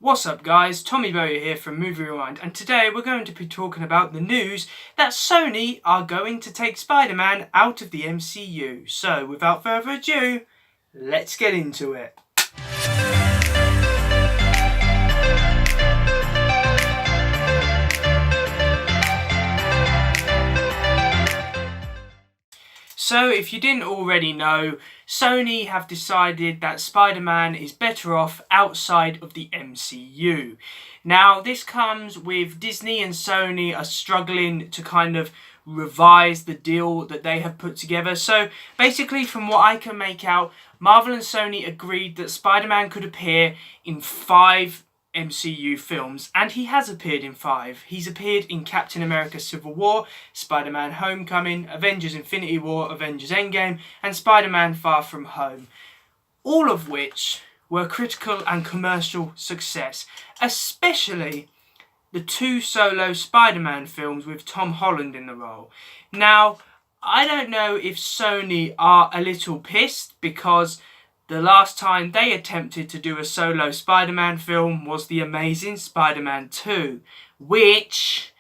What's up guys, Tommy Bowyer here from Movie Rewind, and today we're going to be talking about the news that Sony are going to take Spider-Man out of the MCU. So without further ado, let's get into it. So if you didn't already know, Sony have decided that Spider-Man is better off outside of the MCU. Now this comes with Disney and Sony are struggling to kind of revise the deal that they have put together. So basically from what I can make out, Marvel and Sony agreed that Spider-Man could appear in 5 MCU films, and he has appeared in 5. He's appeared in Captain America Civil War, Spider-Man Homecoming, Avengers Infinity War, Avengers Endgame, and Spider-Man Far From Home. All of which were critical and commercial success, especially the 2 solo Spider-Man films with Tom Holland in the role. Now, I don't know if Sony are a little pissed because the last time they attempted to do a solo Spider-Man film was The Amazing Spider-Man 2, which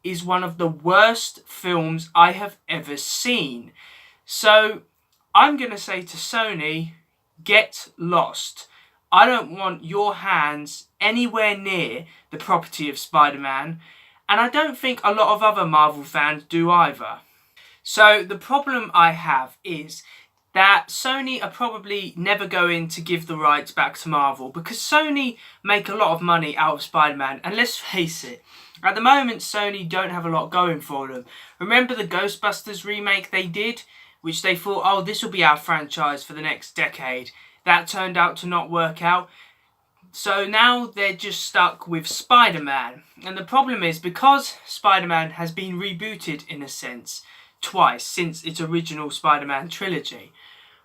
is one of the worst films I have ever seen. So I'm going to say to Sony, get lost. I don't want your hands anywhere near the property of Spider-Man, and I don't think a lot of other Marvel fans do either. So the problem I have is that Sony are probably never going to give the rights back to Marvel because Sony make a lot of money out of Spider-Man, and let's face it, at the moment Sony don't have a lot going for them. Remember the Ghostbusters remake they did, which they thought, oh, this will be our franchise for the next decade. That turned out to not work out. So now they're just stuck with Spider-Man. And the problem is, because Spider-Man has been rebooted in a sense twice since its original Spider-Man trilogy,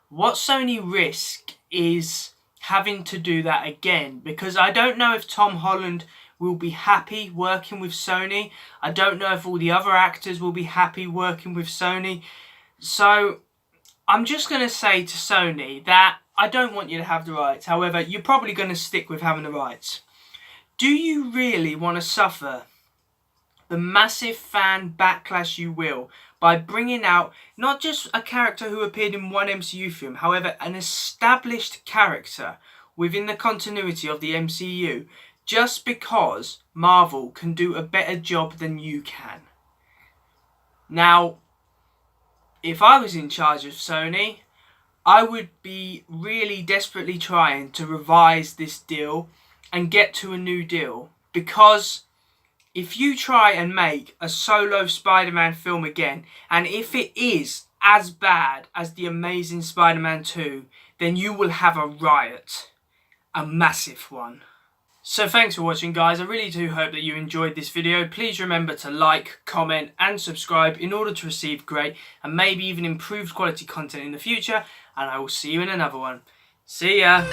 what Sony risk is having to do that again, because I don't know if Tom Holland will be happy working with Sony. I don't know if all the other actors will be happy working with Sony. So I'm just going to say to Sony that I don't want you to have the rights. However, you're probably going to stick with having the rights. Do you really want to suffer the massive fan backlash you will by bringing out not just a character who appeared in one MCU film, however, an established character within the continuity of the MCU, just because Marvel can do a better job than you can? Now, if I was in charge of Sony, I would be really desperately trying to revise this deal and get to a new deal, because if you try and make a solo Spider-Man film again, and if it is as bad as The Amazing Spider-Man 2, then you will have a riot. A massive one. So thanks for watching guys, I really do hope that you enjoyed this video. Please remember to like, comment and subscribe in order to receive great and maybe even improved quality content in the future, and I will see you in another one. See ya!